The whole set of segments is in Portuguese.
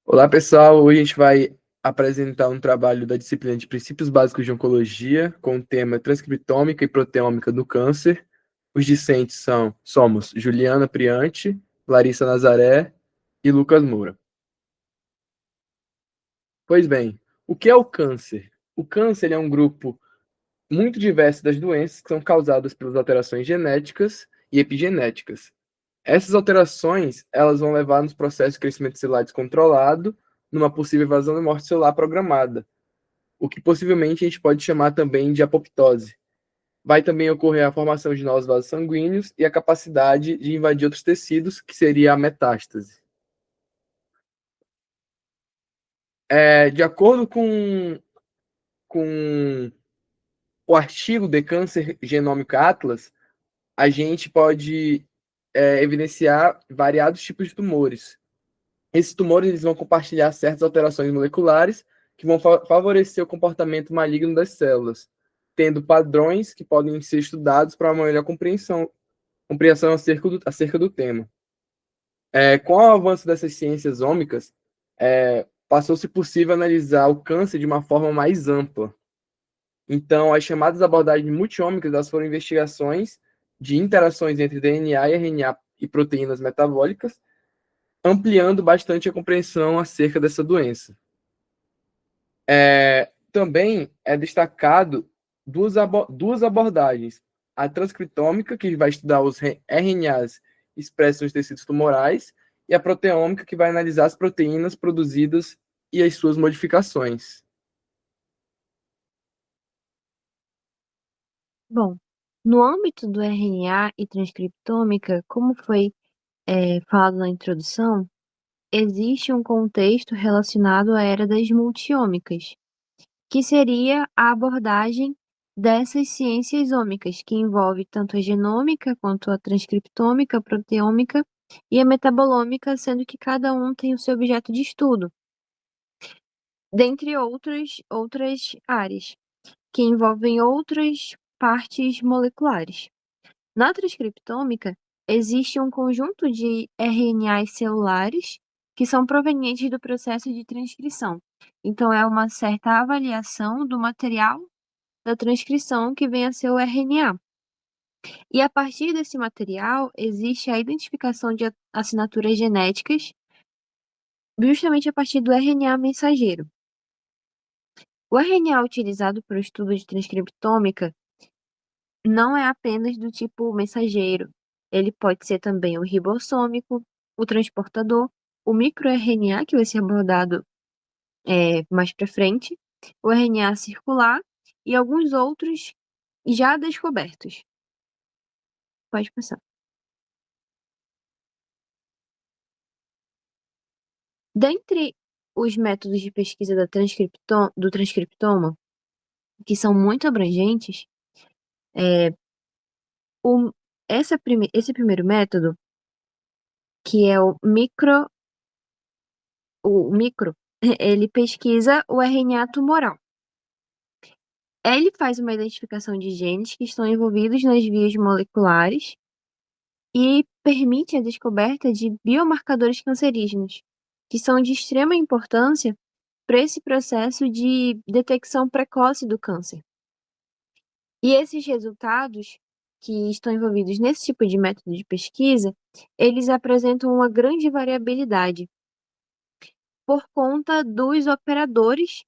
Olá, pessoal. Hoje a gente vai apresentar um trabalho da disciplina de Princípios Básicos de Oncologia com o tema Transcriptômica e Proteômica do Câncer. Os discentes somos Juliana Priante, Larissa Nazaré e Lucas Moura. Pois bem, o que é o câncer? O câncer é um grupo muito diverso das doenças que são causadas pelas alterações genéticas e epigenéticas. Essas alterações, elas vão levar nos processos de crescimento celular descontrolado, numa possível evasão e morte celular programada, o que possivelmente a gente pode chamar também de apoptose. Vai também ocorrer a formação de novos vasos sanguíneos e a capacidade de invadir outros tecidos, que seria a metástase. De acordo com o artigo The Cancer Genomic Atlas, a gente pode evidenciar variados tipos de tumores. Esses tumores eles vão compartilhar certas alterações moleculares que vão favorecer o comportamento maligno das células, tendo padrões que podem ser estudados para uma melhor compreensão acerca do tema. Com o avanço dessas ciências ômicas, passou-se possível analisar o câncer de uma forma mais ampla. Então, as chamadas abordagens multiômicas elas foram investigações de interações entre DNA e RNA e proteínas metabólicas, ampliando bastante a compreensão acerca dessa doença. Também é destacado duas abordagens. A transcriptômica, que vai estudar os RNAs expressos nos tecidos tumorais, e a proteômica, que vai analisar as proteínas produzidas e as suas modificações. Bom, no âmbito do RNA e transcriptômica, como foi falado na introdução, existe um contexto relacionado à era das multiômicas, que seria a abordagem dessas ciências ômicas, que envolve tanto a genômica quanto a transcriptômica, a proteômica e a metabolômica, sendo que cada um tem o seu objeto de estudo, dentre outras áreas, que envolvem outras partes moleculares. Na transcriptômica, existe um conjunto de RNAs celulares que são provenientes do processo de transcrição. Então, é uma certa avaliação do material da transcrição que vem a ser o RNA. E a partir desse material, existe a identificação de assinaturas genéticas, justamente a partir do RNA mensageiro. O RNA utilizado para o estudo de transcriptômica não é apenas do tipo mensageiro. Ele pode ser também o ribossômico, o transportador, o microRNA, que vai ser abordado mais para frente, o RNA circular e alguns outros já descobertos. Pode passar. Dentre os métodos de pesquisa do transcriptoma, que são muito abrangentes, é, esse primeiro método, que é o micro, ele pesquisa o RNA tumoral. Ele faz uma identificação de genes que estão envolvidos nas vias moleculares e permite a descoberta de biomarcadores cancerígenos, que são de extrema importância para esse processo de detecção precoce do câncer. E esses resultados que estão envolvidos nesse tipo de método de pesquisa, eles apresentam uma grande variabilidade por conta dos operadores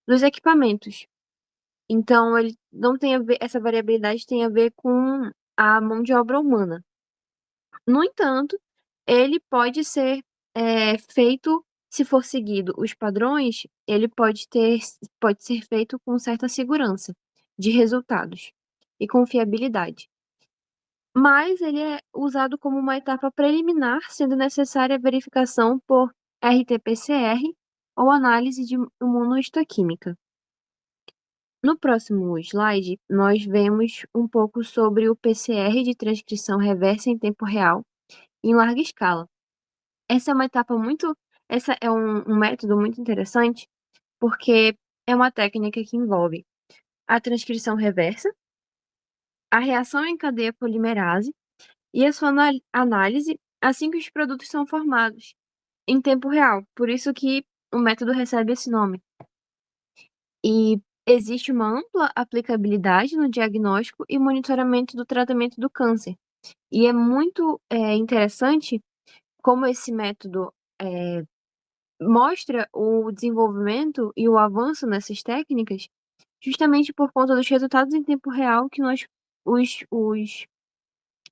dos equipamentos. Então, ele não tem a ver, essa variabilidade tem a ver com a mão de obra humana. No entanto, ele pode ser feito, se for seguido os padrões, ele pode ser feito com certa segurança de resultados e confiabilidade. Mas ele é usado como uma etapa preliminar, sendo necessária a verificação por RT-PCR ou análise de imunohistoquímica. No próximo slide, nós vemos um pouco sobre o PCR de transcrição reversa em tempo real em larga escala. Essa é uma etapa essa é um método muito interessante, porque é uma técnica que envolve a transcrição reversa, a reação em cadeia polimerase e a sua análise assim que os produtos são formados. em tempo real. Por isso que o método recebe esse nome. E existe uma ampla aplicabilidade no diagnóstico e monitoramento do tratamento do câncer. E é muito interessante como esse método mostra o desenvolvimento e o avanço nessas técnicas, justamente por conta dos resultados em tempo real que os, os,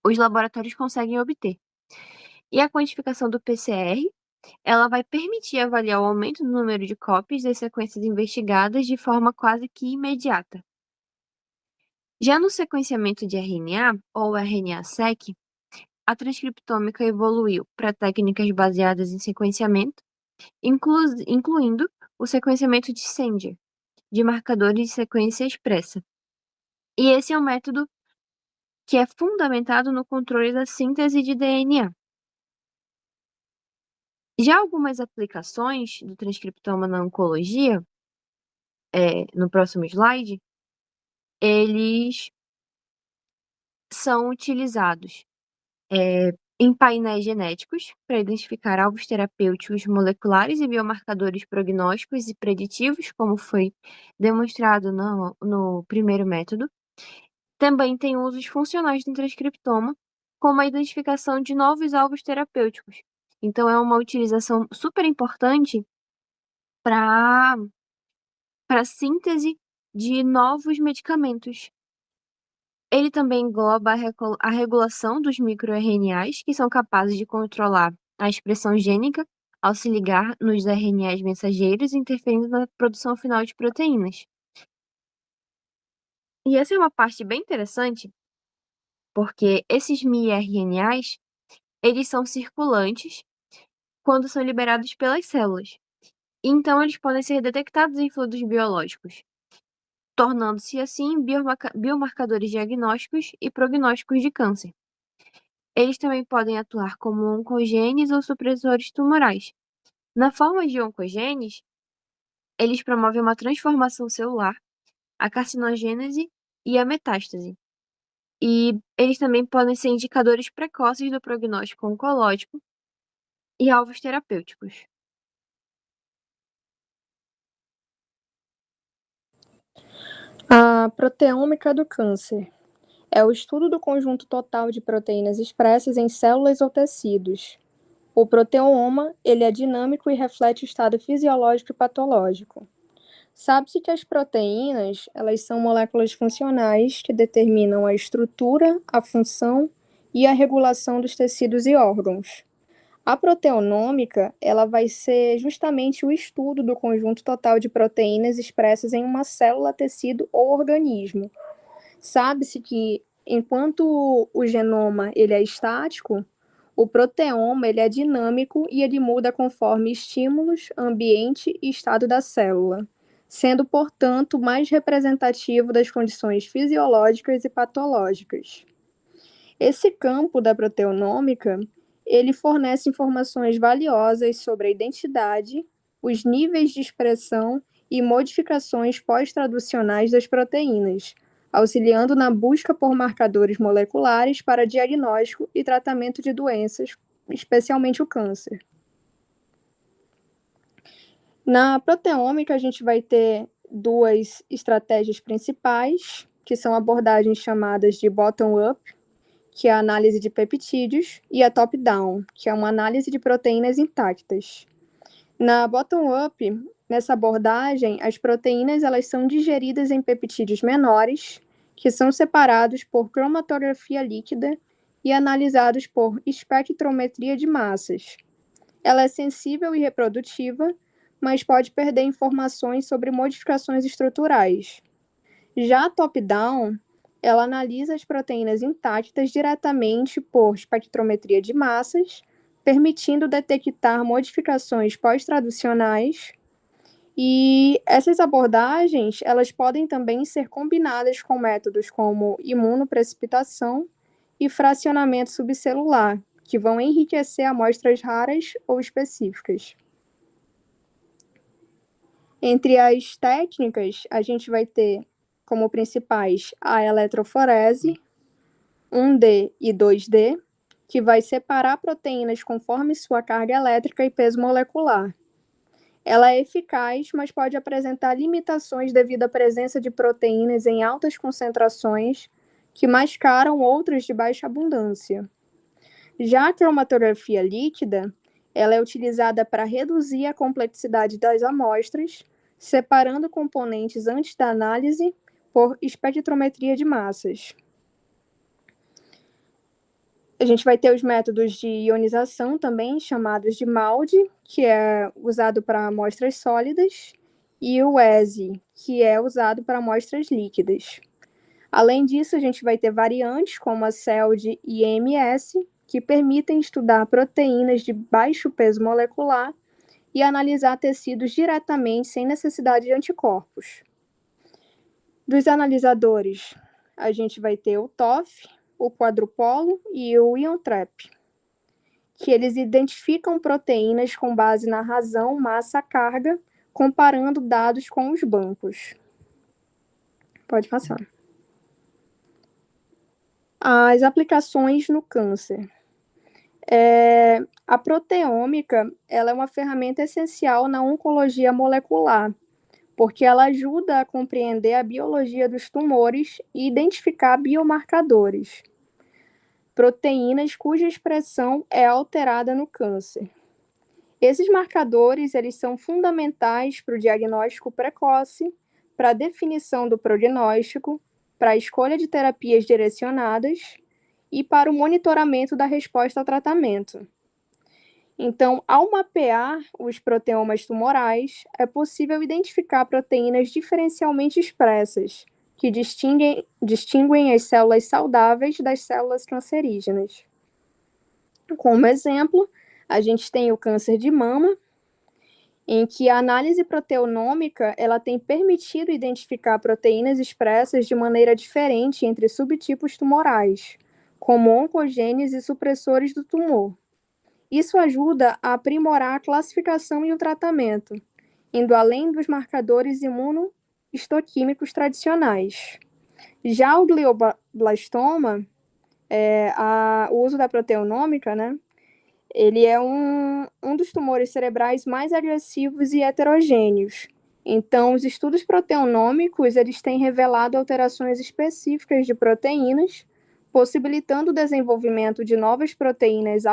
os laboratórios conseguem obter. E a quantificação do PCR, ela vai permitir avaliar o aumento do número de cópias das sequências investigadas de forma quase que imediata. Já no sequenciamento de RNA, ou RNA-seq, a transcriptômica evoluiu para técnicas baseadas em sequenciamento, incluindo o sequenciamento de Sanger, de marcadores de sequência expressa. E esse é um método que é fundamentado no controle da síntese de DNA. Já algumas aplicações do transcriptoma na oncologia, no próximo slide, eles são utilizados em painéis genéticos para identificar alvos terapêuticos moleculares e biomarcadores prognósticos e preditivos, como foi demonstrado no primeiro método. Também tem usos funcionais do transcriptoma, como a identificação de novos alvos terapêuticos. Então, é uma utilização super importante para a síntese de novos medicamentos. Ele também engloba a regulação dos microRNAs, que são capazes de controlar a expressão gênica ao se ligar nos RNAs mensageiros, interferindo na produção final de proteínas. E essa é uma parte bem interessante, porque esses miRNAs, eles são circulantes quando são liberados pelas células. Então, eles podem ser detectados em fluidos biológicos, tornando-se assim biomarcadores diagnósticos e prognósticos de câncer. Eles também podem atuar como oncogenes ou supressores tumorais. Na forma de oncogenes, eles promovem uma transformação celular, a carcinogênese e a metástase. E eles também podem ser indicadores precoces do prognóstico oncológico e alvos terapêuticos. A proteômica do câncer é o estudo do conjunto total de proteínas expressas em células ou tecidos. O proteoma, ele é dinâmico e reflete o estado fisiológico e patológico. Sabe-se que as proteínas, elas são moléculas funcionais que determinam a estrutura, a função e a regulação dos tecidos e órgãos. A proteonômica, ela vai ser justamente o estudo do conjunto total de proteínas expressas em uma célula, tecido ou organismo. Sabe-se que enquanto o genoma ele é estático, o proteoma ele é dinâmico e ele muda conforme estímulos, ambiente e estado da célula, sendo, portanto, mais representativo das condições fisiológicas e patológicas. Esse campo da proteonômica, ele fornece informações valiosas sobre a identidade, os níveis de expressão e modificações pós-traducionais das proteínas, auxiliando na busca por marcadores moleculares para diagnóstico e tratamento de doenças, especialmente o câncer. Na proteômica, a gente vai ter duas estratégias principais, que são abordagens chamadas de bottom-up, que é a análise de peptídeos, e a top-down, que é uma análise de proteínas intactas. Na bottom-up, nessa abordagem, as proteínas elas são digeridas em peptídeos menores, que são separados por cromatografia líquida e analisados por espectrometria de massas. Ela é sensível e reprodutiva, mas pode perder informações sobre modificações estruturais. Já a top-down, ela analisa as proteínas intactas diretamente por espectrometria de massas, permitindo detectar modificações pós-traducionais. E essas abordagens, elas podem também ser combinadas com métodos como imunoprecipitação e fracionamento subcelular, que vão enriquecer amostras raras ou específicas. Entre as técnicas, a gente vai ter como principais a eletroforese, 1D e 2D, que vai separar proteínas conforme sua carga elétrica e peso molecular. Ela é eficaz, mas pode apresentar limitações devido à presença de proteínas em altas concentrações que mascaram outras de baixa abundância. Já a cromatografia líquida, ela é utilizada para reduzir a complexidade das amostras, separando componentes antes da análise por espectrometria de massas. A gente vai ter os métodos de ionização também, chamados de MALDI, que é usado para amostras sólidas, e o ESI, que é usado para amostras líquidas. Além disso, a gente vai ter variantes como a CELD e EMS, que permitem estudar proteínas de baixo peso molecular e analisar tecidos diretamente sem necessidade de anticorpos. Dos analisadores, a gente vai ter o TOF, o quadrupolo e o IonTrap, que eles identificam proteínas com base na razão, massa, carga, comparando dados com os bancos. Pode passar. As aplicações no câncer. A proteômica, ela é uma ferramenta essencial na oncologia molecular, porque ela ajuda a compreender a biologia dos tumores e identificar biomarcadores, proteínas cuja expressão é alterada no câncer. Esses marcadores, eles são fundamentais para o diagnóstico precoce, para a definição do prognóstico, para a escolha de terapias direcionadas e para o monitoramento da resposta ao tratamento. Então, ao mapear os proteomas tumorais, é possível identificar proteínas diferencialmente expressas, que distinguem as células saudáveis das células cancerígenas. Como exemplo, a gente tem o câncer de mama, em que a análise proteonômica ela tem permitido identificar proteínas expressas de maneira diferente entre subtipos tumorais, como oncogenes e supressores do tumor. Isso ajuda a aprimorar a classificação e o tratamento, indo além dos marcadores imunohistoquímicos tradicionais. Já o glioblastoma, o uso da proteonômica, ele é um dos tumores cerebrais mais agressivos e heterogêneos. Então, os estudos proteonômicos, eles têm revelado alterações específicas de proteínas, possibilitando o desenvolvimento de novas proteínas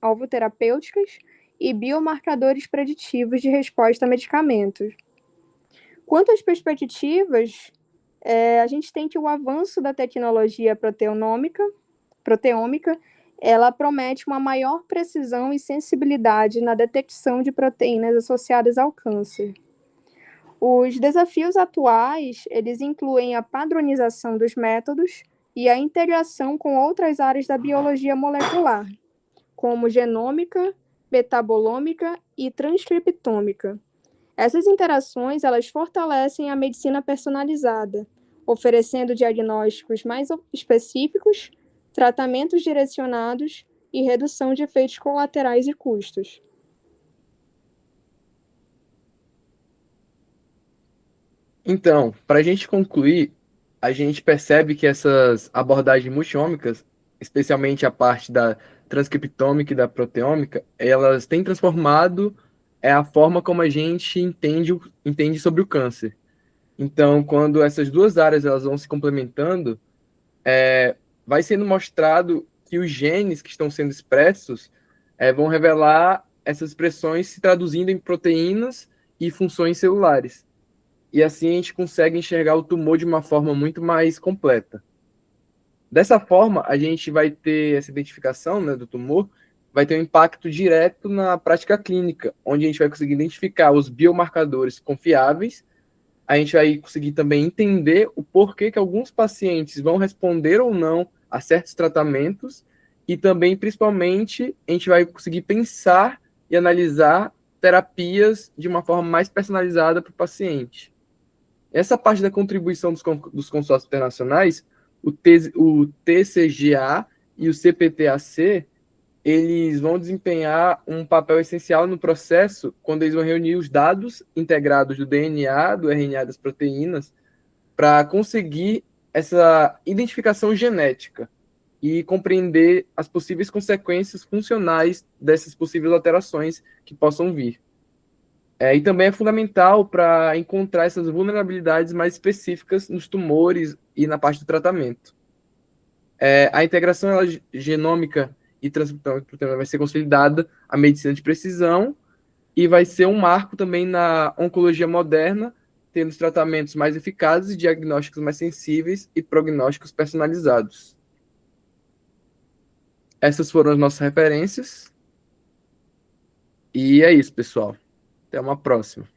alvoterapêuticas e biomarcadores preditivos de resposta a medicamentos. Quanto às perspectivas, a gente tem que o avanço da tecnologia proteômica, ela promete uma maior precisão e sensibilidade na detecção de proteínas associadas ao câncer. Os desafios atuais, eles incluem a padronização dos métodos e a integração com outras áreas da biologia molecular, como genômica, metabolômica e transcriptômica. Essas interações, elas fortalecem a medicina personalizada, oferecendo diagnósticos mais específicos, tratamentos direcionados e redução de efeitos colaterais e custos. Então, para a gente concluir, a gente percebe que essas abordagens multiômicas, especialmente a parte da transcriptômica e da proteômica, elas têm transformado a forma como a gente entende sobre o câncer. Então, quando essas duas áreas elas vão se complementando, vai sendo mostrado que os genes que estão sendo expressos vão revelar essas expressões se traduzindo em proteínas e funções celulares. E assim a gente consegue enxergar o tumor de uma forma muito mais completa. Dessa forma, a gente vai ter essa identificação, do tumor, vai ter um impacto direto na prática clínica, onde a gente vai conseguir identificar os biomarcadores confiáveis, a gente vai conseguir também entender o porquê que alguns pacientes vão responder ou não a certos tratamentos, e também, principalmente, a gente vai conseguir pensar e analisar terapias de uma forma mais personalizada para o paciente. Essa parte da contribuição dos consórcios internacionais, o TCGA e o CPTAC, eles vão desempenhar um papel essencial no processo quando eles vão reunir os dados integrados do DNA, do RNA das proteínas, para conseguir essa identificação genética. e compreender as possíveis consequências funcionais dessas possíveis alterações que possam vir. E também é fundamental para encontrar essas vulnerabilidades mais específicas nos tumores e na parte do tratamento. A integração genômica e transcriptômica vai ser consolidada a medicina de precisão e vai ser um marco também na oncologia moderna, tendo os tratamentos mais eficazes, diagnósticos mais sensíveis e prognósticos personalizados. Essas foram as nossas referências. E é isso, pessoal. Até uma próxima.